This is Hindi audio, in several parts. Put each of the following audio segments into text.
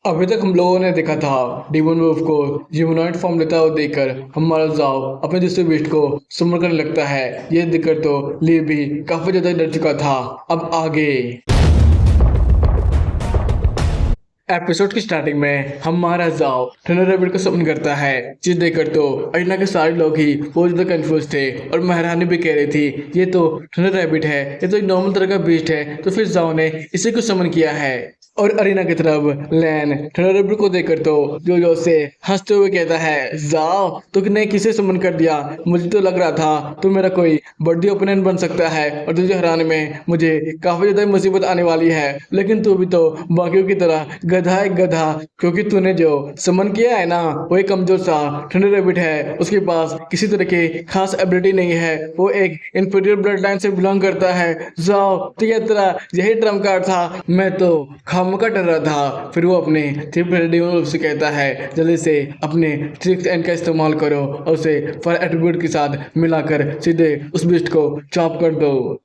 अभी तक हम लोगों ने देखा था डिमन वुल्फ को ह्यूमनॉइड फॉर्म लेता हुआ देखकर हमारा जाओ अपने दूसरे बीस्ट को समर करने लगता है। ये देखकर तो ली भी काफी ज्यादा डर चुका था। अब आगे एपिसोड की स्टार्टिंग में हमारा जाओ थंडर रैबिट को समन करता है। चीज देखकर तो अरीना के सारे लोग ही बहुत ज्यादा कंफ्यूज थे और महारानी भी कह रही थी ये तो थंडर रैबिट है, ये तो एक नॉर्मल तरह का बीस्ट है, तो फिर जाओ ने इसी को समन किया है। और अरीना की तरफ लैन थंडर रैबिट को देखकर तो जो जो से हंसते हुए कहता है जाओ तुमने किसे समन कर दिया, मुझे तो लग रहा था तुम मेरा कोई बर्दी ओपोनेंट बन सकता है और तुझे हराने में मुझे काफी ज्यादा मुसीबत आने वाली है, लेकिन तू भी तो बाकियों की तरह गधा है गधा, क्योंकि तूने जो समन किया है ना वो एक कमजोर सा थंडर रैबिट है, उसके पास किसी तरह की खास एबिलिटी नहीं है, वो एक इंफीरियर ब्लड लाइन से बिलोंग करता है। जाओ तो ये तेरा यही ट्रम्प कार्ड था, मैं तो खामखा डर रहा था। फिर वो अपने ट्रिपल से कहता है जल्दी से अपने सिक्स एंड का इस्तेमाल करो और उसे फायर एट्रीब्यूट के साथ मिलाकर सीधे उस बिस्ट को चॉप कर दो।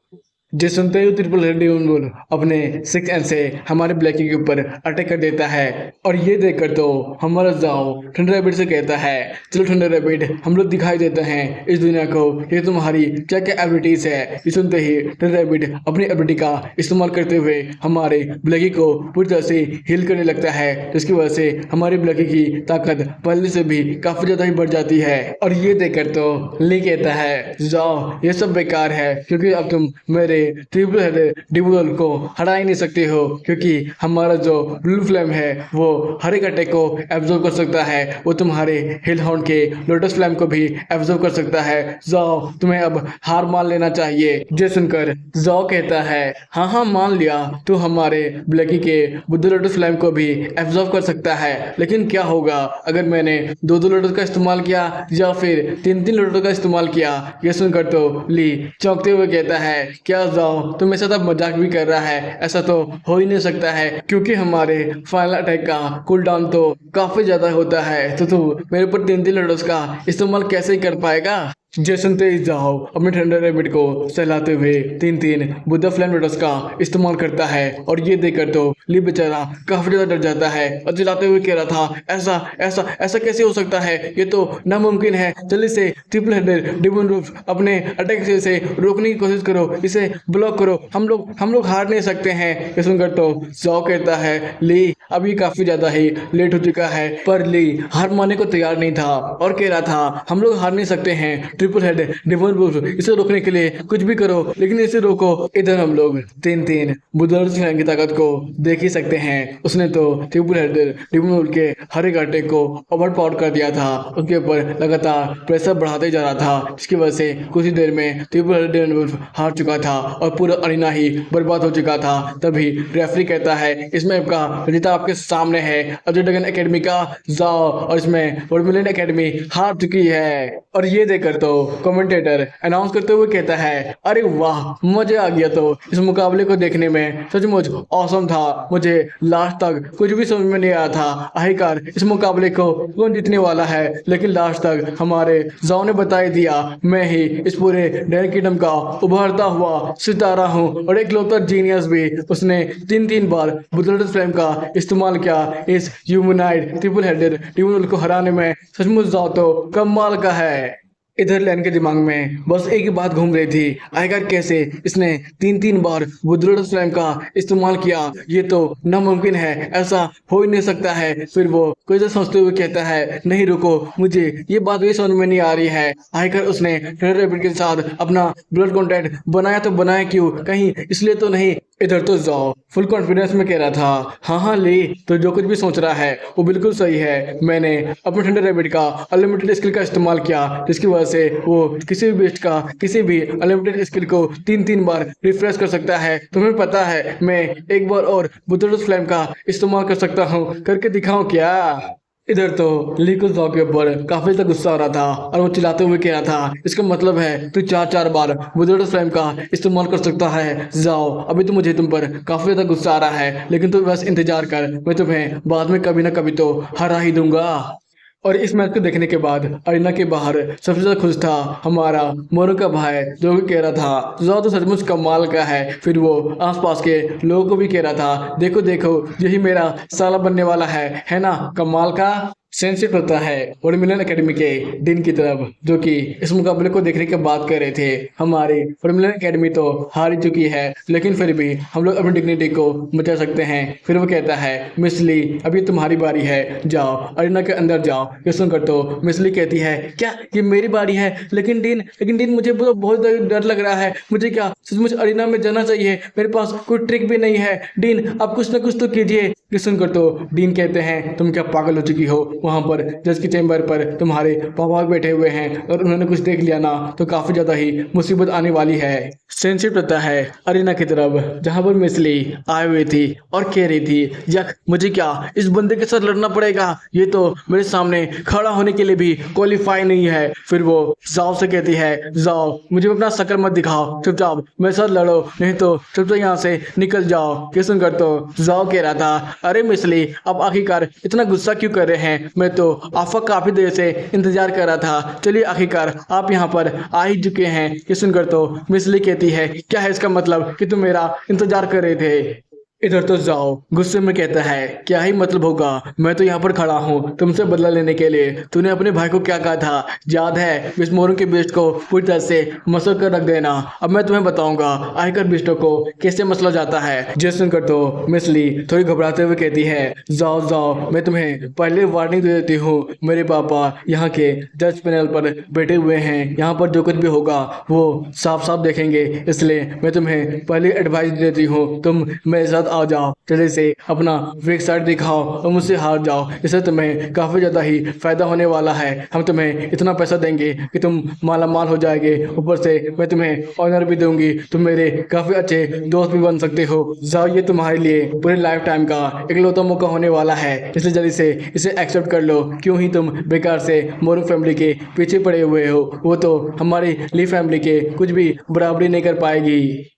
जे सुनते ही ट्रिपल हेड डेविल अपने सिक्स एंड से हमारे ब्लैकी के ऊपर अटैक कर देता है। और ये देखकर तो हमारा जाओ थंडर रैबिट से कहता है चलो थंडर रैबिट हम लोग दिखाई देते हैं इस दुनिया को ये तुम्हारी क्या क्या एबिलिटीज है। ये सुनते ही थंडर रैबिट अपनी एबिलिटी का इस्तेमाल करते हुए हमारे ब्लैकी को पूरी तरह से हील करने लगता है, जिसकी वजह से हमारी ब्लैकी की ताकत पहले से भी काफी ज्यादा ही बढ़ जाती है। और ये देखकर तो ली कहता है जाओ ये सब बेकार है, क्योंकि अब तुम मेरे ट्रिपल हेडेड डिवोल को हरा ही नहीं सकते हो, क्योंकि हमारा जो ब्लू फ्लेम है वो हर एक अटैक को एब्जॉर्ब कर सकता है, वो तुम्हारे हिल हाउंड के लोटस फ्लेम को भी एब्जॉर्ब कर सकता है। जाओ तुम्हें अब हार मान लेना चाहिए। ये सुनकर जाओ कहता है हाँ हाँ मान लिया, तू हमारे ब्लैकी के बुद्ध लोटस फ्लेम को भी एब्जॉर्ब कर सकता है, लेकिन क्या होगा अगर मैंने दो दो लोटस का इस्तेमाल किया या फिर तीन तीन लोटस का इस्तेमाल किया। ये सुनकर तो ली चौंकते हुए कहता है क्या जाओ तुम मेरे साथ अब मजाक भी कर रहा है, ऐसा तो हो ही नहीं सकता है, क्योंकि हमारे फाइनल अटैक का कूल डाउन तो काफी ज्यादा होता है, तो तू मेरे ऊपर तीन तीन लोटस का इस्तेमाल कैसे कर पाएगा। जैसन तेज जाओ अपने थंडर रैबिट को सहलाते हुए तीन तीन बुद्धा फ्लेम लोटस का इस्तेमाल करता है। और ये देखकर तो ली बेचारा काफी ज्यादा डर जाता है और चिल्लाते हुए कह रहा था ऐसा ऐसा ऐसा कैसे हो सकता है, ये तो नामुमकिन है, जल्दी से ट्रिपल हेडेड डिमन वुल्फ अपने अटैक से रोकने की कोशिश करो, इसे ब्लॉक करो, हम लोग हार नहीं सकते हैं। ये सुनकर तो जाओ कहता है ली अभी काफी ज्यादा ही लेट हो चुका है, पर ली हार मानने को तैयार नहीं था और कह रहा था हम लोग हार नहीं सकते हैं, ट्रिपल हेड डिमन वुल्फ इसे रोकने के लिए कुछ भी करो, लेकिन इसे रोको। इधर हम लोग तीन तीन बुद्ध की ताकत को देख ही सकते हैं। उसने तो ट्रिपल हेड डिमन वुल्फ के हर एक अटैक को ओवर पावर कर दिया था, उसके ऊपर लगातार प्रेशर बढ़ाते जा रहा था, जिसकी वजह से कुछ ही देर में ट्रिपल हेड डिमन वुल्फ हार चुका था और पूरा अरीना ही बर्बाद हो चुका था। तभी रेफरी कहता है इसमें आपका विजेता आपके सामने है अजय ड्रैगन एकेडमी का जाओ, और इसमें वर्मिलियन एकेडमी हार चुकी है। और ये देखकर तो कमेंटेटर अनाउंस करते हुए कहता है अरे वाह मजे आ गया, तो इस मुकाबले को देखने में सचमुच औसम था, मुझे लास्ट तक कुछ भी समझ में नहीं आया था आखिरकार इस मुकाबले को कौन जीतने वाला है, लेकिन लास्ट तक हमारे जाओ ने बता ही दिया मैं ही इस पूरे ड्रैगन किंगडम का उभरता हुआ सितारा हूँ और एक लोकता जीनियस भी। उसने तीन तीन बार बुद्ध फ्लेम का इस्तेमाल किया इस ह्यूमनाइड ट्रिपल हेडेड डिमन को हराने में, सचमुच जाओ तो कमाल का है। इधर लैन के दिमाग में बस एक ही बात घूम रही थी आखिरकार कैसे इसने तीन तीन बार बुद्ध फ्लेम का इस्तेमाल किया, ये तो नामुमकिन है, ऐसा हो ही नहीं सकता है। फिर वो कुछ सोचते हुए कहता है नहीं रुको मुझे ये बात भी समझ में नहीं आ रही है, आखिरकार उसने थंडर रैबिट के साथ अपना ब्लड कॉन्टैक्ट बनाया तो बनाया क्यों, कहीं इसलिए तो नहीं। इधर तो जाओ फुल कॉन्फिडेंस में कह रहा था हाँ हाँ ली तो जो कुछ भी सोच रहा है वो बिल्कुल सही है, मैंने अपने थंडर रैबिट का अनलिमिटेड स्किल का इस्तेमाल किया, जिसकी वजह से वो किसी भी बेस्ट का किसी भी अनलिमिटेड स्किल को तीन तीन बार रिफ्रेश कर सकता है। तुम्हें पता है मैं एक बार और बुद्ध फ्लेम का इस्तेमाल कर सकता हूँ, करके दिखाऊं क्या। इधर तो ली को जाओ के ऊपर काफी ज्यादा गुस्सा आ रहा था और वो चिल्लाते हुए कह रहा था इसका मतलब है तू चार चार बार बुद्ध फ्लेम का इस्तेमाल कर सकता है। जाओ अभी तो मुझे तुम पर काफी ज्यादा गुस्सा आ रहा है, लेकिन तू बस इंतजार कर, मैं तुम्हें बाद में कभी ना कभी तो हरा ही दूंगा। और इस मैच को देखने के बाद अरीना के बाहर सबसे ज्यादा खुश था हमारा मोरू का भाई, जो कि कह रहा था जाओ तो सचमुच कमाल का है। फिर वो आसपास के लोगों को भी कह रहा था देखो देखो यही मेरा साला बनने वाला है ना, कमाल का। सेंसिटिव होता है वर्मिलन एकेडमी के डीन की तरफ, जो कि इस मुकाबले को देखने की बात कर रहे थे। हमारी वर्मिलन एकेडमी तो हार ही चुकी है, लेकिन फिर भी हम लोग अपनी डिग्निटी को बचा सकते हैं। फिर वो कहता है मिस ली अभी तुम्हारी बारी है, जाओ अरीना के अंदर जाओ। ये सुनकर तो मिस ली कहती है क्या ये मेरी बारी है? लेकिन डीन मुझे बहुत डर लग रहा है, मुझे क्या सचमुच अरीना में जाना चाहिए? मेरे पास कोई ट्रिक भी नहीं है। डीन आप कुछ ना कुछ तो कीजिए। ये सुनकर तो डीन कहते हैं तुम क्या पागल हो चुकी हो? वहां पर जज की चैम्बर पर तुम्हारे पापा बैठे हुए हैं और उन्होंने कुछ देख लिया ना तो काफी ज्यादा ही मुसीबत आने वाली है। सेंसिटिव रहता है अरीना की तरफ, जहां पर मिसली आई हुई थी और कह रही थी यक मुझे क्या इस बंदे के साथ लड़ना पड़ेगा, ये तो मेरे सामने खड़ा होने के लिए भी क्वालिफाई नहीं है। फिर वो जाओ से कहती है जाओ मुझे अपना शक्ल मत दिखाओ, चुपचाप मेरे साथ लड़ो, नहीं तो चुपचाप यहाँ से निकल जाओ। ये सुनकर तो जाओ कह रहा था अरे मिसली आप आखिरकार इतना गुस्सा क्यों कर रहे हैं? मैं तो आपका काफी देर से इंतजार कर रहा था, चलिए आखिरकार आप यहाँ पर आ ही चुके हैं। ये सुनकर तो मिसली कहती है क्या है इसका मतलब कि तुम मेरा इंतजार कर रहे थे? इधर तो जाओ गुस्से में कहता है क्या ही मतलब होगा, मैं तो यहाँ पर खड़ा हूँ तुमसे बदला लेने के लिए। तूने अपने भाई को क्या कहा था याद है? इस मोरू के बिस्ट को पूरी तरह से मसल कर रख देना। अब मैं तुम्हें बताऊंगा आखिर बिस्टों को कैसे मसला जाता है। जे सुनकर तो मिसली थोड़ी घबराते हुए कहती है जाओ जाओ मैं तुम्हें पहले वार्निंग दे देती हूँ, मेरे पापा यहाँ के जज पैनल पर बैठे हुए हैं, यहाँ पर जो कुछ भी होगा वो साफ साफ देखेंगे, इसलिए मैं तुम्हें पहले एडवाइस देती हूँ तुम मेरे साथ आ जाओ, जल्दी से अपना वीक साइड दिखाओ और मुझसे हार जाओ, इससे तुम्हें काफी ज्यादा ही फायदा होने वाला है। हम तुम्हें इतना पैसा देंगे कि तुम माला माल हो जाएंगे, ऊपर से मैं तुम्हें ऑनर भी दूंगी, तुम मेरे काफी अच्छे दोस्त भी बन सकते हो। जाओ ये तुम्हारे लिए पूरे लाइफ टाइम का इकलौता मौका होने वाला है, इसलिए जल्दी से इसे एक्सेप्ट कर लो। क्यों ही तुम बेकार से मोरू फैमिली के पीछे पड़े हुए हो, वो तो हमारी ली फैमिली के कुछ भी बराबरी नहीं कर पाएगी।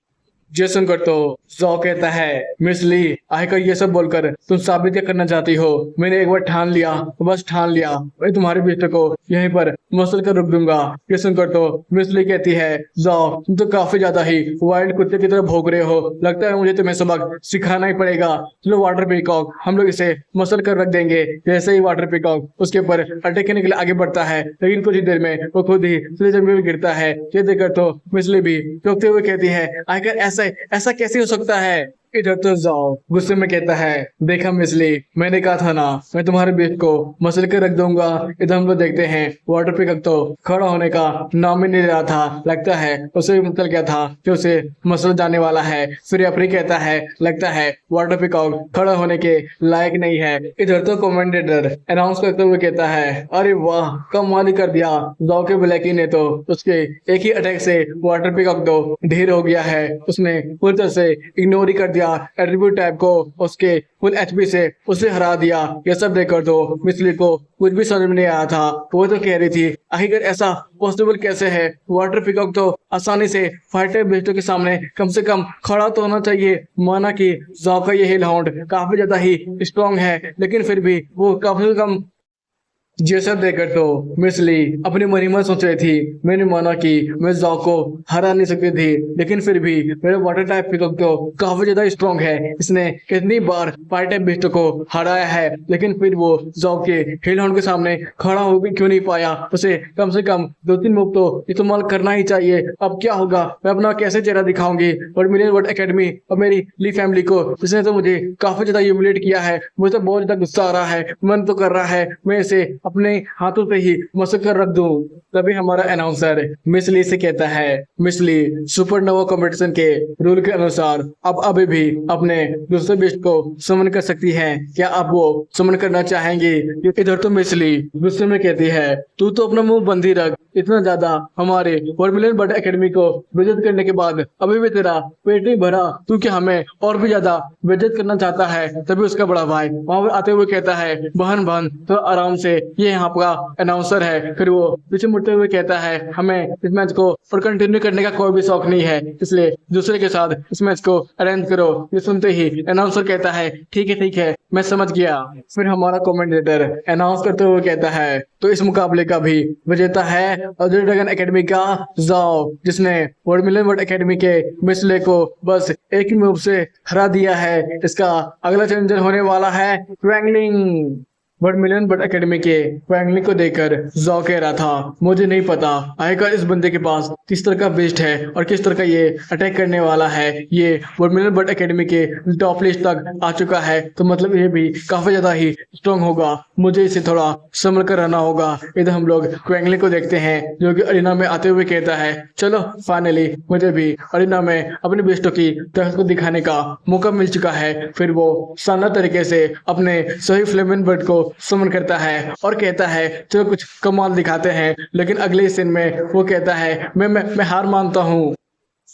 जेसन कर तो जॉ कहता है मिस ली आखिर ये सब बोलकर तुम साबित क्या करना चाहती हो? मैंने एक बार ठान लिया, बस ठान लिया, मैं तुम्हारे बेटे को यहीं पर मसल कर रुक दूंगा। ये सुनकर तो मिस ली कहती है जॉ तुम तो काफी ज्यादा ही वाइल्ड कुत्ते की तरह भौंक रहे हो, लगता है मुझे तुम्हें सबक सिखाना ही पड़ेगा। चलो वाटर पीकॉक हम लोग इसे मसल कर रख देंगे। जैसे ही वाटर पीकॉक उसके ऊपर अटैक करने के लिए आगे बढ़ता है, लेकिन कुछ ही देर में वो खुद ही सीधे जमीन में गिरता है। ये देखकर तो मिस ली भी टोकते हुए कहती है आखिर ऐसा कैसे हो सकता है? इधर तो जाओ गुस्से में कहता है देखा मिसली मैंने कहा था ना मैं तुम्हारे बेट को मसल के रख दूंगा। इधर हम लोग देखते हैं वाटर पिकअप तो खड़ा होने का नाम ही नहीं ले रहा था, लगता है उसे मतलब क्या था कि उसे मसल जाने वाला है। फिर रेफरी कहता है लगता है वाटर पिकअप खड़ा होने के लायक नहीं है। इधर तो कमेंटेटर अनाउंस करते हुए कहता है अरे वाह कमाल ही कर दिया, जाओ के ब्लैकी ने तो उसके एक ही अटैक से वाटर पिकअप तो ढेर हो गया है, उसने पूरी तरह से इग्नोर ही कर दिया एट्रीब्यूट टाइप को, उसके फुल एचपी से उसे हरा दिया। ये सब देखकर तो मिसली को कुछ भी समझ में नहीं आया था। वो तो कह रही थी आखिर ऐसा पॉसिबल कैसे है? वाटर पिकॉक तो आसानी से फाइटर बेस्टों के सामने कम से कम खड़ा तो होना चाहिए। माना कि जॉ का ये हिल हाउंड काफी ज्यादा ही स्ट्रॉन्ग है, लेकिन फिर भी वो काफी कम। जैसा देखकर तो मिसली अपनी मन ही मन सोच रही थी मैंने माना कि मैं जॉ को हरा नहीं सकती थी, लेकिन फिर भी मेरा वाटर टाइप पिकअप तो काफी ज्यादा स्ट्रॉन्ग है, इसने कितनी बार फायर टाइप बेस्ट को हराया है, लेकिन फिर वो जॉ के हिल हाउंड के सामने खड़ा हो क्यों नहीं पाया? उसे कम से कम 2-3 मूव तो इस्तेमाल करना ही चाहिए। अब क्या होगा, मैं अपना कैसे चेहरा दिखाऊंगी और मेरे वर्ड एकेडमी और मेरी ली फैमिली को, जिसने तो मुझे काफी ज्यादा ह्यूमिलेट किया है। मुझे तो बहुत ज्यादा गुस्सा आ रहा है, मन तो कर रहा है मैं इसे अपने हाथों से ही मसल कर रख दूं। तभी हमारा अनाउंसर मिसली से कहता है मिसली सुपरनोवा कंपटीशन के रूल के अनुसार अब अभी भी अपने दूसरे बेस्ट को समन कर सकती है, क्या आप वो समन करना चाहेंगे? इधर तो मिसली गुस्से में कहती है तू तो अपना मुंह बंद ही रख, इतना ज्यादा हमारे वर्मिलियन बर्ड एकेडमी को बेइज्जत करने के बाद अभी भी तेरा पेट नहीं भरा, तू क्या हमें और भी ज्यादा बेइज्जत करना चाहता है? तभी उसका बड़ा भाई वहां पर आते हुए कहता है बहन तो आराम से ये यहाँ का अनाउंसर है। फिर वो पीछे मुड़ते हुए कहता है हमें इस मैच को और कंटिन्यू करने का कोई भी शौक नहीं है, इसलिए दूसरे के साथ इस मैच को अरेंज करो। ये सुनते ही अनाउंसर कहता है ठीक है मैं समझ गया। फिर हमारा कमेंटेटर अनाउंस करते हुए कहता है तो इस मुकाबले का भी विजेता है अजय ड्रैगन एकेडमी का जाओ, जिसने वर्ल्ड मिलियन वर्ल्ड एकेडमी के मिसले को बस एक ही मूव से हरा दिया है। इसका अगला चैलेंजर होने वाला है क्वैंगलिंग। वर्ल्ड मिलियन वर्ल्ड एकेडमी के क्वैंगलिंग को देखकर जाओ कह रहा था मुझे नहीं पता आखिरकार इस बंदे के पास किस तरह का बेस्ट है और किस तरह का ये अटैक करने वाला है। ये वर्ल्ड मिलियन वर्ल्ड एकेडमी के टॉप लिस्ट तक आ चुका है, तो मतलब ये भी काफी ज्यादा ही स्ट्रॉन्ग होगा। मुझे इसे थोड़ा संभल कर रहना होगा। इधर हम लोग क्वैंगलिंग को देखते हैं जो कि अरीना में आते हुए कहता है चलो फाइनली मुझे भी अरीना में अपने बेस्टों की ताकत को दिखाने का मौका मिल चुका है। फिर वो शानदार तरीके से अपने सही फ्लेमिन बर्ड को समन करता है और कहता है चलो कुछ कमाल दिखाते हैं, लेकिन अगले सीन में वो कहता है मैं हार मानता हूँ।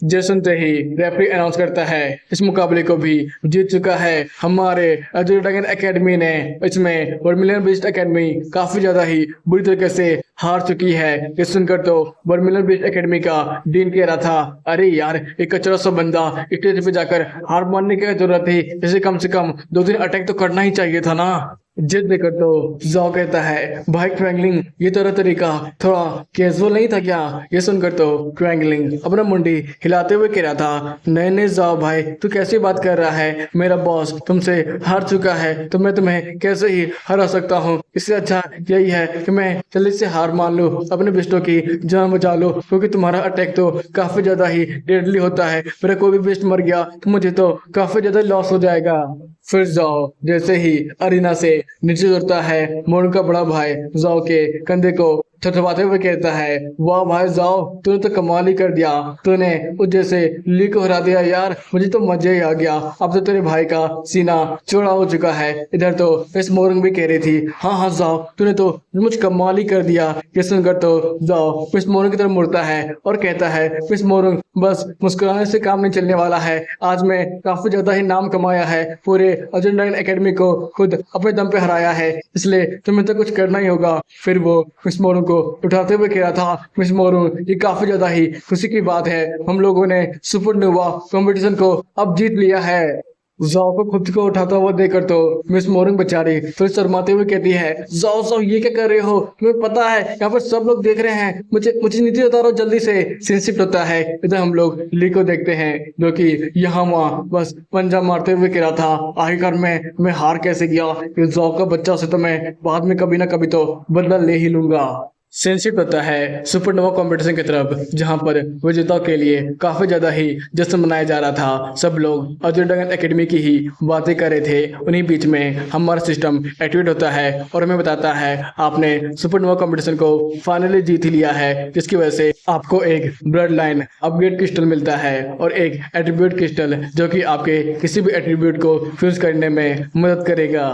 जो सुनते ही रेफरी अनाउंस करता है इस मुकाबले को भी जीत चुका है हमारे अजय ड्रैगन एकेडमी ने। इसमें वर्ल्ड मिलियन बीस्ट एकेडमी काफी ज्यादा ही बुरी तरीके से हार चुकी है। ये सुनकर तो वर्ल्ड मिलियन बीस्ट एकेडमी का डीन कह रहा था अरे यार एक कचरा सा बंदा स्टेज पे जाकर हार मानने की जरूरत थी, इसे कम से कम 2 दिन अटैक तो करना ही चाहिए था ना। जिद देकर तो जाओ कहता है भाई क्वैंगलिंग ये तेरा तरीका थोड़ा कैजुअल नहीं था क्या। ये सुनकर तो क्वैंगलिंग अपना मुंडी हिलाते हुए कह रहा था नहीं जाओ भाई तू कैसी बात कर रहा है, मेरा बॉस तुमसे हार चुका है तो मैं तुम्हें कैसे ही हरा सकता हूँ। इससे अच्छा यही है कि मैं जल्दी से हार मान लूँ, अपने बेस्टों की जान बचा लो, क्योंकि तुम्हारा अटैक तो काफी ज्यादा ही डेडली होता है। मेरा कोई भी बेस्ट मर गया तो मुझे तो काफी ज्यादा लॉस हो जाएगा। फिर जाओ जैसे ही अरीना से नीचे उतरता है मोन का बड़ा भाई जाओ के कंधे को थपथपाते हुए कहता है वाह भाई जाओ तूने तो कमाल ही कर दिया, तूने उस जैसे ली को हरा दिया यार, मुझे तो मजा ही आ गया। अब तो तेरे भाई का सीना चौड़ा हो चुका है। इधर तो मिस मोरंग भी कह रही थी हाँ जाओ तूने तो मुझ कमाल ही कर दिया। ये सुनकर तो जाओ मिस मोरंग की तरफ मुड़ता है और कहता है मिस मोरंग बस मुस्कुराने से काम नहीं चलने वाला है, आज मैं काफी ज्यादा ही नाम कमाया है, पूरे अजय ड्रैगन एकेडमी को खुद अपने दम पे हराया है, इसलिए तुम्हें तो कुछ करना ही होगा। फिर वो मिस मोरंग को उठाते हुए कह रहा था मिस मोरंग ये काफी ज्यादा ही खुशी की बात है, हम लोगों ने सुपरनोवा कंपटीशन को अब जीत लिया है। जाओ को खुद को उठाता हुआ देखकर तो मिस मोरंग बेचारी फिर शर्माते हुए कहती है जाओ जाओ ये क्या कर रहे हो, तुम्हें पता है यहाँ पर सब लोग देख रहे हैं, मुझे नीचे उतारो जल्दी से। सीन शिफ्ट होता है, इधर हम लोग ली को देखते हैं जो कि यहाँ वहाँ बस पंजा मारते हुए कह रहा था आखिरकार मैं हार कैसे गया, जाओ का बच्चा से तो मैं बाद में कभी ना कभी तो बदला ले ही लूंगा। सेंसिप होता है सुपरनोवा कंपटीशन की तरफ, जहां पर विजेताओं के लिए काफी ज्यादा ही जश्न मनाया जा रहा था। सब लोग अजय ड्रैगन एकेडमी की ही बातें कर रहे थे। उन्हीं बीच में हमारा सिस्टम एक्टिवेट होता है और हमें बताता है आपने सुपरनोवा कंपटीशन को फाइनली जीत ही लिया है, जिसकी वजह से आपको एक ब्लड लाइन अपग्रेड क्रिस्टल मिलता है और एक एट्रीब्यूट क्रिस्टल जो कि आपके किसी भी एट्रीब्यूट को फ्यूज करने में मदद करेगा।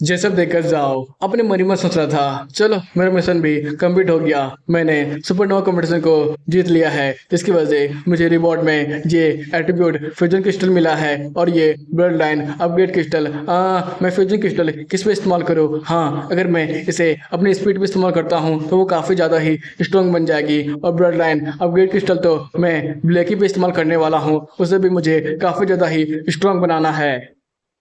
ये सब देखकर जाओ अपने मन में सोच रहा था चलो मेरा मिशन भी कंप्लीट हो गया, मैंने सुपरनोवा कंपटीशन को जीत लिया है, जिसकी वजह से मुझे रिवॉर्ड में ये एट्रीब्यूट फ्यूजन क्रिस्टल मिला है और ये ब्लड लाइन अपग्रेड क्रिस्टल। मैं फ्यूजन क्रिस्टल किस पे इस्तेमाल करूँ? हाँ, अगर मैं इसे अपनी स्पीड पे इस्तेमाल करता हूँ तो वो काफ़ी ज़्यादा ही स्ट्रॉन्ग बन जाएगी, और ब्लड लाइन अपग्रेड क्रिस्टल तो मैं ब्लैकी पे इस्तेमाल करने वाला हूँ, उसे भी मुझे काफ़ी ज़्यादा ही स्ट्रॉन्ग बनाना है।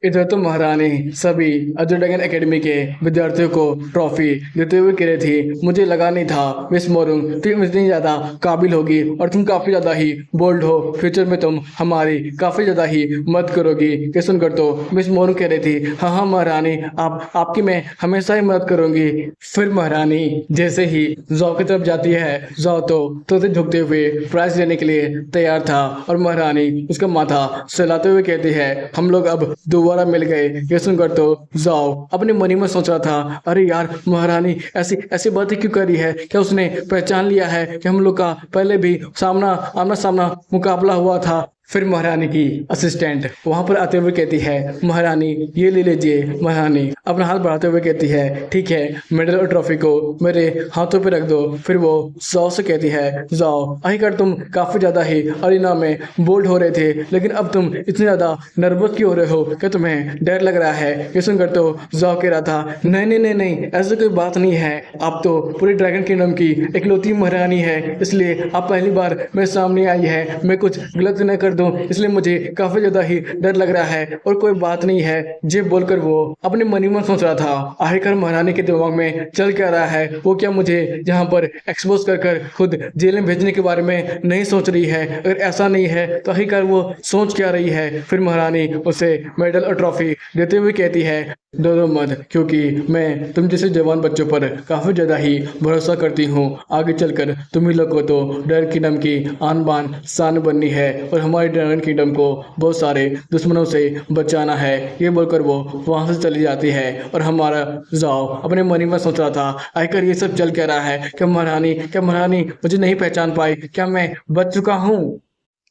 इधर तो महारानी सभी अजय ड्रैगन एकेडमी के विद्यार्थियों को ट्रॉफी देते हुए कह रही थी मुझे लगा नहीं था मिस मोरंग तुम इतनी ज़्यादा काबिल होगी और तुम काफ़ी ज़्यादा ही बोल्ड हो, फ्यूचर में तुम हमारी काफ़ी ज़्यादा ही मदद करोगी। ये सुनकर तो मिस मोरंग कह रही थी हाँ महारानी आपकी मैं हमेशा ही मदद करूँगी। फिर महारानी जैसे ही जॉ की तरफ जाती है, जॉ तो झुकते हुए प्राइज लेने के लिए तैयार था और महारानी उसका माथा सहलाते हुए कहती है हम लोग अब दोबारा मिल गए। ये सुनकर तो जाओ अपने मन में सोच रहा था अरे यार महारानी ऐसी बातें क्यों करी है, क्या उसने पहचान लिया है कि हम लोग का पहले भी आमना सामना मुकाबला हुआ था, फिर महारानी की असिस्टेंट वहां पर आते हुए कहती है, महारानी ये ले लीजिए। महारानी अपना हाथ बढ़ाते हुए कहती है, ठीक है, मेडल और ट्रॉफी को मेरे हाथों पे रख दो। फिर वो जाओ से कहती है, जाओ आखिरकार तुम काफी ज्यादा ही अरीना में बोल्ड हो रहे थे, लेकिन अब तुम इतने ज्यादा नर्वस क्यों हो रहे हो? क्या तुम्हें डर लग रहा है? ये सुनकर तो जाओ कह रहा था, नहीं नहीं नहीं नहीं, ऐसी कोई बात नहीं है। आप तो पूरी ड्रैगन किंगडम की इकलौती महारानी है, इसलिए आप पहली बार मेरे सामने आई है। मैं कुछ गलत न कर दूं इसलिए मुझे काफी ज्यादा ही डर लग रहा है, और कोई बात नहीं है। ये बोलकर वो अपने मन ही मन सोच रहा था, आखिरकार महारानी के दिमाग में चल क्या रहा है? वो क्या मुझे यहाँ पर एक्सपोज कर कर खुद जेल में भेजने के बारे में नहीं सोच रही है? अगर ऐसा नहीं है तो आखिरकार वो सोच क्या रही है? फिर महारानी उसे मेडल और ट्रॉफी देते हुए कहती है, डरो मत, क्योंकि मैं तुम जैसे जवान बच्चों पर काफी ज्यादा ही भरोसा करती हूँ। आगे चलकर तुम ही लोग को तो ड्रैगन किंगडम की आन बान शान बननी है, और हमारे ड्रैगन किंगडम को बहुत सारे दुश्मनों से बचाना है। ये बोलकर वो वहां से चली जाती है, और हमारा जाओ अपने मन ही में सोच रहा था, आखिर ये सब चल क्या रहा है? क्या महारानी मुझे नहीं पहचान पाई? क्या मैं बच चुका हूँ?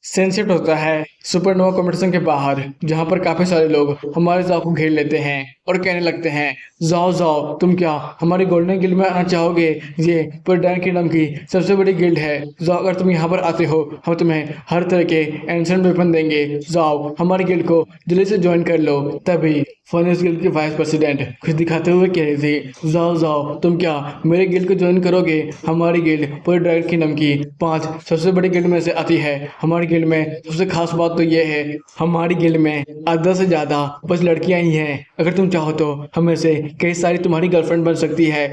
सनसेट होता है सुपरनोवा कंपटीशन के बाहर, जहां पर काफी सारे लोग हमारे जाओ को घेर लेते हैं और कहने लगते हैं, जाओ जाओ तुम क्या हमारी गोल्डन गिल्ड में आना चाहोगे? ये पूरे ड्रैगन किंगडम की सबसे बड़ी गिल्ड है। जाओ अगर तुम यहाँ पर आते हो हम तुम्हें हर तरह के एंशिएंट वेपन देंगे। जाओ हमारी गिल्ड को जल्दी से ज्वाइन कर लो। तभी फर्नेस गिल्ड की वाइस प्रेसिडेंट खुश दिखाते हुए कह रही थी, जाओ जाओ तुम क्या मेरे गिल्ड को ज्वाइन करोगे? हमारी गिल्ड पूरे ड्रैगन किंगडम की 5 सबसे बड़ी गिल्ड में से आती है। हमारी गिल्ड में सबसे खास बात तो ये है, हमारी गिल्ड में आधा से ज्यादा बस लड़कियां ही हैं। अगर तुम चाहो तो हमें से कई सारी तुम्हारी गर्लफ्रेंड बन सकती है।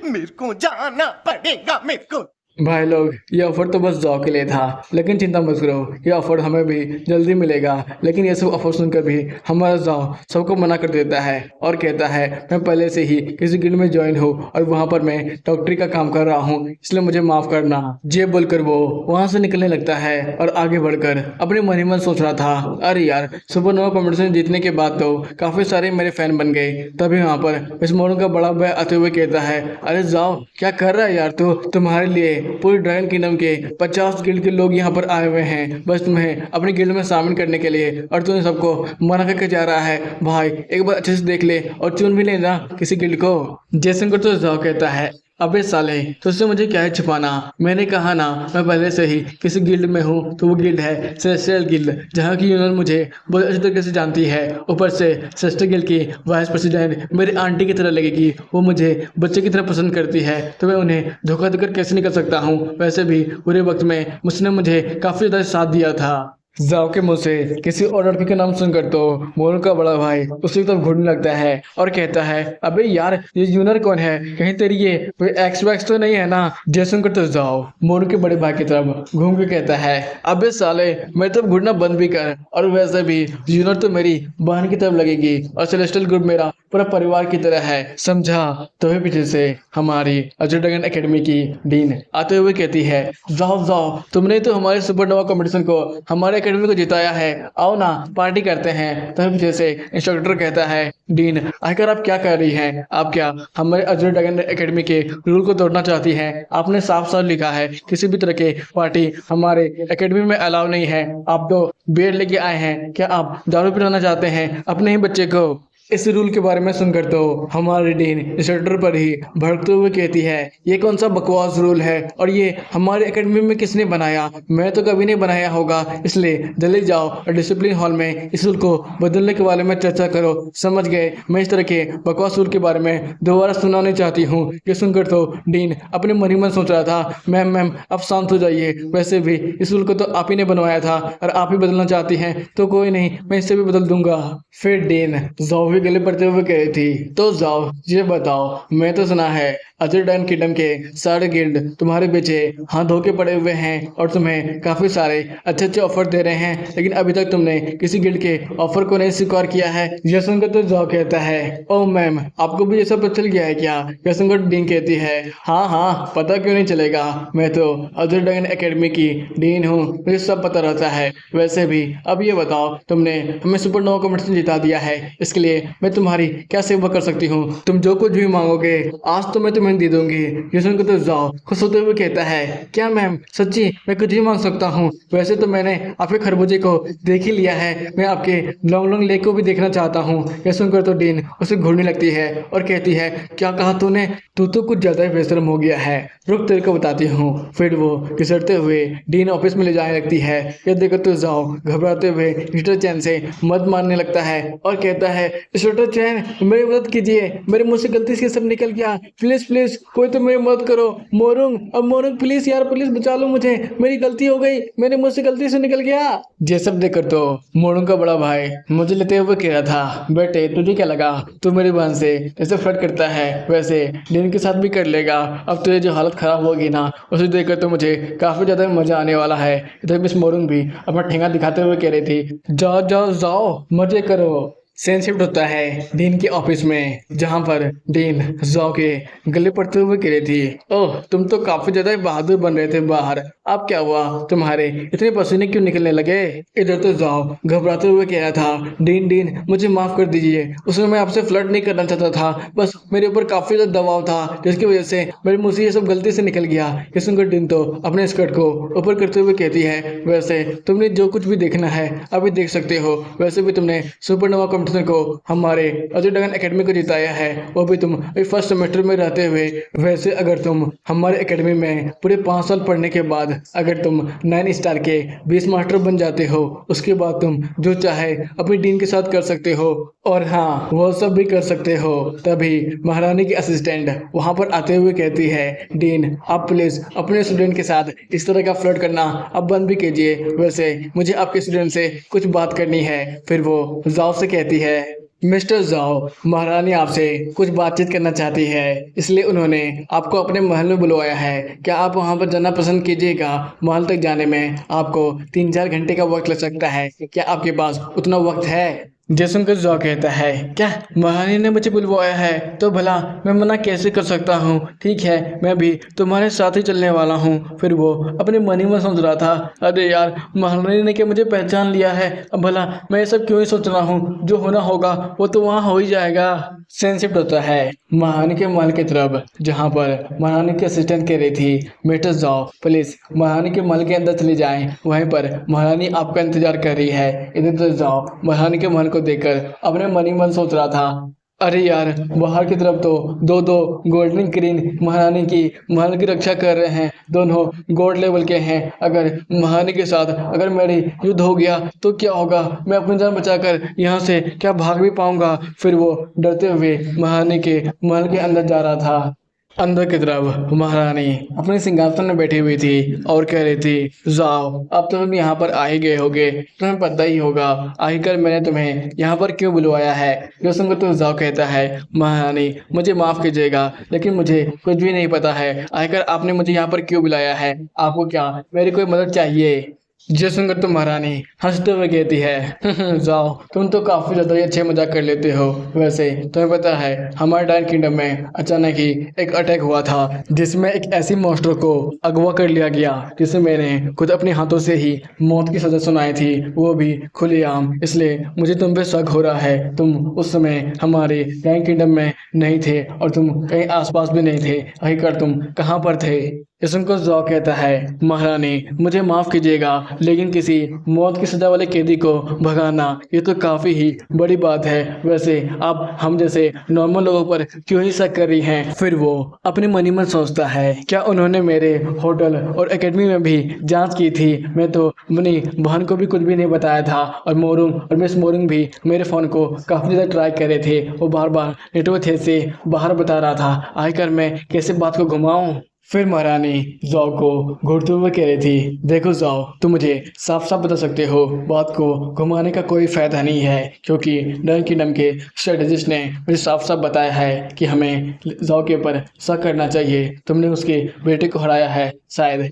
मेरे को जाना पड़ेगा, मेरे को। भाई लोग, ये ऑफर तो बस जाओ के लिए था, लेकिन चिंता मत करो, ये ऑफर हमें भी जल्दी मिलेगा। लेकिन ये सब ऑफर सुनकर भी हमारा जाओ सबको मना कर देता है और कहता है, मैं पहले से ही किसी गिल्ड में ज्वाइन हूँ और वहाँ पर मैं डॉक्टरी का काम कर रहा हूँ, इसलिए मुझे माफ करना। ये बोलकर वो वहाँ से निकलने लगता है और आगे बढ़कर अपने मन ही मन सोच रहा था, अरे यार सुपरनोवा कंपटीशन जीतने के बाद तो काफी सारे मेरे फैन बन गए। तभी वहाँ पर इस मोरू का बड़ा भाई आते हुए कहता है, अरे जाओ क्या कर रहा है यार तू? तुम्हारे लिए पूरी ड्रैगन किंगडम के 50 गिल्ड के लोग यहाँ पर आए हुए हैं बस तुम्हें अपनी गिल्ड में शामिल करने के लिए, और तू इन सबको मना करके जा रहा है। भाई एक बार अच्छे से देख ले और चुन भी लेना किसी गिल्ड को। जैसन को तो जाओ कहता है, अबे साले तुझसे मुझे क्या है छिपाना? मैंने कहा ना मैं पहले से ही किसी गिल्ड में हूँ, तो वो गिल्ड है सेलेस्टियल गिल्ड, जहाँ की यूनियन मुझे बहुत अच्छी तरीके से जानती है। ऊपर से सेलेस्टियल गिल्ड की वाइस प्रेसिडेंट मेरी आंटी की तरह लगेगी, वो मुझे बच्चे की तरह पसंद करती है, तो मैं उन्हें धोखा देकर कैसे निकल सकता हूँ? वैसे भी बुरे वक्त में उसने मुझे काफ़ी ज़्यादा साथ दिया था। जाओ के मुंह से किसी और लड़की का नाम सुनकर तो मोनू का बड़ा भाई उसी तरफ घूरने लगता है और कहता है, अबे यार ये जूनियर कौन है? कहीं तेरी ये कोई एक्स वैक्स तो नहीं है ना? जय सुनकर तो जाओ मोनू के बड़े भाई की तरफ घूम के कहता है, अबे साले मैं तो घूरना बंद भी कर, और वैसे भी जूनियर तो मेरी बहन की तरफ लगेगी और सेलेस्टियल ग्रुप मेरा पूरा परिवार की तरह है, समझा? तो पीछे से हमारी अजय ड्रैगन एकेडमी की डीन आते हुए कहती है, जाओ जाओ तुमने तो हमारे सुपरनोवा कंपटीशन को हमारे एकेडमी को जिताया है, आओ ना पार्टी करते हैं। तभी पीछे से इंस्ट्रक्टर कहता है, डीन आखिर आप क्या कर रही हैं? आप क्या हमारे अजय ड्रैगन एकेडमी के रूल को तोड़ना चाहती हैं? आपने साफ साफ लिखा है किसी भी तरह के पार्टी हमारे एकेडमी में अलाउ नहीं है। आप तो बियर लेके आए हैं, क्या आप दारू पिलाना चाहते हैं अपने ही बच्चे को? इस रूल के बारे में सुनकर तो हमारी डीन इंस्ट्रक्टर पर ही भड़कते हुए कहती है, ये कौन सा बकवास रूल है और ये हमारे एकेडमी में किसने बनाया? मैं तो कभी नहीं बनाया होगा, इसलिए जल्दी जाओ और डिसिप्लिन हॉल में इस रूल को बदलने के बारे में चर्चा करो। समझ गए? मैं इस तरह के बकवास रूल के बारे में दोबारा सुनना नहीं चाहती हूँ। ये सुनकर तो डीन अपने मन ही मन सोच रहा था, मैम मैम अब शांत हो जाइए, वैसे भी इस रूल को तो आप ही ने बनवाया था और आप ही बदलना चाहती हैं तो कोई नहीं, मैं इसे भी बदल दूंगा। फिर डीन जाओ गले पड़ते हुए कह रही थी, तो जाओ ये बताओ, मैं तो सुना है अजय ड्रैगन किंगडम के सारे गिल्ड तुम्हारे पीछे हाथ धो के पड़े हुए हैं और तुम्हें काफी सारे अच्छे अच्छे ऑफर दे रहे हैं, लेकिन अभी तक तुमने किसी गिल्ड के ऑफर को नहीं स्वीकार किया है। यह सुनकर तो जाओ कहता है, ओ मैम आपको भी ये सब पता चल गया है क्या? यह सुनकर डीन कहती है, हाँ हाँ पता क्यों नहीं चलेगा, मैं तो अजय ड्रैगन एकेडमी की डीन हूँ, मुझे सब पता रहता है। वैसे भी अब ये बताओ, तुमने हमें सुपरनोवा कंपटीशन जिता दिया है, इसके लिए मैं तुम्हारी क्या सेवा कर सकती हूँ? तुम जो कुछ भी मांगोगे आज तो मैं तुम्हें दे दूंगी। ये सुनकर तो जाओ खुश होते हुए कहता है, क्या मैम सच्ची मैं कुछ भी मांग सकता हूँ? वैसे तो मैंने आपके खरबूजे को देख ही लिया है, मैं आपके लॉन्ग लॉन्ग लेक को भी देखना चाहता हूँ। यह सुनकर तो डीन उसे घूरने लगती है और कहती है, क्या कहा तूने? तू तो कुछ ज्यादा ही बेशर्म हो गया है, रुक तेरे को बताती हूँ। फिर वो घिसटते हुए डीन ऑफिस में ले जाने लगती है। यह देखकर तो जाओ घबराते हुए मिस्टर चैन से मदद मांगने लगता है और कहता है, मिस्टर चैन मेरी मदद कीजिए, मेरे मुंह से गलती से सब निकल गया, प्लीज प्लीज कोई तो मेरी मदद करो। मोरुंग, अब मोरुंग प्लीज यार, प्लीज बचा लो मुझे, मेरी गलती हो गई, मेरे मुंह से गलती से निकल गया। ये सब देखकर तो मोरुंग का बड़ा भाई मुझे लेते हुए कह रहा था, बेटे तुझे क्या लगा तू मेरी बहन से जैसे फ्लर्ट करता है वैसे डीन के साथ भी कर लेगा? अब तुझे जो हालत खराब होगी ना उसे देखकर तो मुझे काफी ज्यादा मजा आने वाला है। इधर मिस मोरुंग भी अपना ठेंगा दिखाते हुए कह रही थी, जाओ जाओ जाओ मजे करो। सीन शिफ्ट होता है डीन के ऑफिस में, जहां पर डीन जाओ के गले पड़ते हुए कह रही थी, ओह तुम तो काफी ज्यादा बहादुर बन रहे थे बाहर, अब क्या हुआ तुम्हारे इतने पसीने क्यों निकलने लगे? इधर तो जाओ घबराते हुए कह रहा था, डीन डीन मुझे माफ कर दीजिए, उसमें मैं आपसे फ्लर्ट नहीं करना चाहता था, बस मेरे ऊपर काफी ज्यादा दबाव था जिसकी वजह से मेरे मुंह से ये सब गलती से निकल गया। ये सुनकर डीन तो अपने स्कर्ट को ऊपर करते हुए कहती है, वैसे तुमने जो कुछ भी देखना है अभी देख सकते हो, वैसे भी तुमने सुपरनोवा कंपटीशन को हमारे अजय डगन एकेडमी को जिताया है, वो भी तुम अभी फर्स्ट सेमेस्टर में रहते हुए। वैसे अगर तुम हमारे एकेडमी में पूरे 5 साल पढ़ने के बाद अगर तुम 9 स्टार के 20 मास्टर बन जाते हो, उसके बाद तुम जो चाहे अपनी डीन के साथ कर सकते हो, और हाँ वो सब भी कर सकते हो। तभी महारानी की असिस्टेंट वहां पर आते हुए कहती है, डीन आप प्लीज अपने स्टूडेंट के साथ इस तरह का फ्लर्ट करना अब बंद भी कीजिए, वैसे मुझे आपके स्टूडेंट से कुछ बात करनी है। फिर वो जाओ से कहती है, मिस्टर जाओ महारानी आपसे कुछ बातचीत करना चाहती है, इसलिए उन्होंने आपको अपने महल में बुलवाया है, क्या आप वहां पर जाना पसंद कीजिएगा? महल तक जाने में आपको 3-4 घंटे का वक्त लग सकता है, क्या आपके पास उतना वक्त है? जैसन का जॉ कहता है, क्या महारानी ने मुझे बुलवाया है तो भला मैं मना कैसे कर सकता हूँ? ठीक है मैं भी तुम्हारे साथ ही चलने वाला हूँ। फिर वो अपने मन ही में सोच रहा था, अरे यार महारानी ने क्या मुझे पहचान लिया है, अब भला मैं ये सब क्यों ही सोच रहा हूँ, जो होना होगा वो तो वहाँ हो ही जाएगा। सेंसिप्ट होता है महारानी के महल की तरफ, जहाँ पर महारानी की असिस्टेंट कह रही थी, मिस्टर जाओ प्लीज महारानी के महल के अंदर चले जाएं, वहीं पर महारानी आपका इंतजार कर रही है। इधर तो जाओ महारानी के महल को देखकर अपने मन ही मन सोच रहा था, अरे यार बाहर की तरफ तो दो गोल्डन ग्रीन महारानी की महल की रक्षा कर रहे हैं, दोनों गॉड लेवल के हैं, अगर महारानी के साथ अगर मेरी युद्ध हो गया तो क्या होगा, मैं अपनी जान बचाकर यहाँ से क्या भाग भी पाऊंगा? फिर वो डरते हुए महारानी के महल के अंदर जा रहा था। अंदर की तरफ महारानी अपने सिंहासन में बैठी हुई थी और कह रही थी, जाओ अब तो तुम यहाँ पर आ ही गए होगे, तुम्हें पता ही होगा आखिरकार मैंने तुम्हें यहाँ पर क्यों बुलवाया है। जो सुनकर तो जाओ कहता है, महारानी मुझे माफ कीजिएगा लेकिन मुझे कुछ भी नहीं पता है, आखिरकार आपने मुझे यहाँ पर क्यों बुलाया है, आपको क्या मेरी कोई मदद चाहिए? जो सुनकर तो महारानी हंसते हुए कहती है, जाओ तुम तो काफी ज्यादा ही अच्छे मजाक कर लेते हो, वैसे तुम्हें पता है हमारे डायन किंगडम में अचानक ही एक अटैक हुआ था जिसमें एक ऐसी मॉन्स्टर को अगवा कर लिया गया जिसे मैंने खुद अपने हाथों से ही मौत की सजा सुनाई थी, वो भी खुलेआम, इसलिए मुझे तुम पे शक हो रहा है। तुम उस समय हमारे डायन किंगडम में नहीं थे और तुम कहीं आसपास भी नहीं थे, आखिरकार तुम कहाँ पर थे? इसको जॉ कहता है, महारानी मुझे माफ कीजिएगा लेकिन किसी मौत की सजा वाले कैदी को भगाना ये तो काफी ही बड़ी बात है, वैसे आप हम जैसे नॉर्मल लोगों पर क्यों ही शक कर रही हैं? फिर वो अपने मन ही मन सोचता है, क्या उन्होंने मेरे होटल और एकेडमी में भी जांच की थी? मैं तो अपनी बहन को भी कुछ भी नहीं बताया था, और मोरुंग और मिस मोरुंग भी मेरे फोन को काफी ज्यादा ट्राई कर रहे थे, वो बार बार नेटवर्क थे से बाहर बता रहा था, आखिरकार मैं कैसे बात को घुमाऊं? फिर महारानी जाओ को घूरते हुए कह रही थी, देखो जाओ तुम मुझे साफ साफ बता सकते हो, बात को घुमाने का कोई फायदा नहीं है, क्योंकि डायन किंगडम के स्ट्रेटेजिस्ट ने मुझे साफ साफ बताया है कि हमें जाओ के ऊपर शक करना चाहिए, तुमने उसके बेटे को हराया है शायद,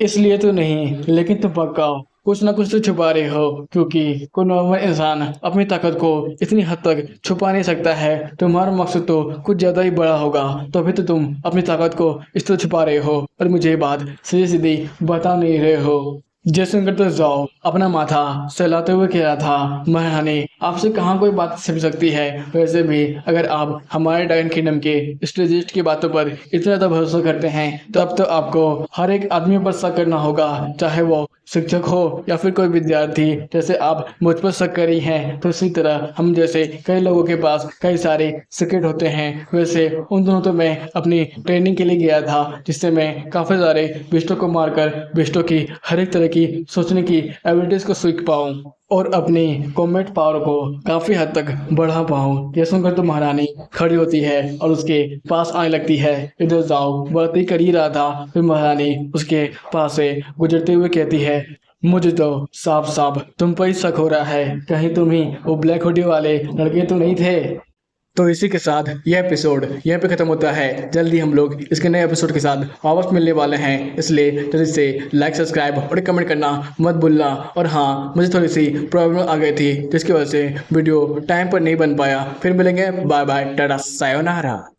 इसलिए तो नहीं, लेकिन तुम पक्का कुछ ना कुछ तो छुपा रहे हो, क्योंकि कोई नॉर्मल इंसान अपनी ताकत को इतनी हद तक छुपा नहीं सकता है, तुम्हारा मकसद तो कुछ ज्यादा ही बड़ा होगा, तो फिर तो तुम अपनी ताकत को इस तरह छुपा रहे हो और मुझे ये बात सीधी सीधी बता नहीं रहे हो। जयशंकर तो जाओ अपना माथा सहलाते हुए कह रहा था, महारानी आपसे कहाँ कोई बात छिप सकती है। वैसे भी अगर आप हमारे ड्रैगन किंगडम के स्ट्रेटेजिस्ट की बातों पर इतना ज़्यादा भरोसा करते हैं तो अब तो आपको हर एक आदमी पर शक करना होगा, चाहे वो शिक्षक हो या फिर कोई विद्यार्थी। जैसे आप मुझ पर शक कर रही हैं तो इसी तरह हम जैसे कई लोगों के पास कई सारे सीक्रेट होते हैं। वैसे उन दोनों तो मैं अपनी ट्रेनिंग के लिए गया था, जिससे मैं काफ़ी सारे बिस्टों को मारकर बिस्टों की हर एक तरह की सोचने की एबिलिटीज को सीख पाऊँ और अपनी कॉम्बैट पावर को काफ़ी हद तक बढ़ा पाऊँ। यह सुनकर तो महारानी खड़ी होती है और उसके पास आने लगती है। इधर जाओ बढ़ती कर ही रहा था, फिर महारानी उसके पास से गुजरते हुए कहती है, मुझे तो साफ साफ तुम पर ही शक हो रहा है, कहीं तुम ही वो ब्लैक हुडी वाले लड़के तो नहीं थे। तो इसी के साथ यह एपिसोड यहीं पे खत्म होता है। जल्दी हम लोग इसके नए एपिसोड के साथ वापस मिलने वाले हैं, इसलिए जल्दी से लाइक सब्सक्राइब और कमेंट करना मत भूलना। और हाँ, मुझे थोड़ी सी प्रॉब्लम आ गई थी जिसकी वजह से वीडियो टाइम पर नहीं बन पाया। फिर मिलेंगे, बाय बाय, टाटा, सायोनारा।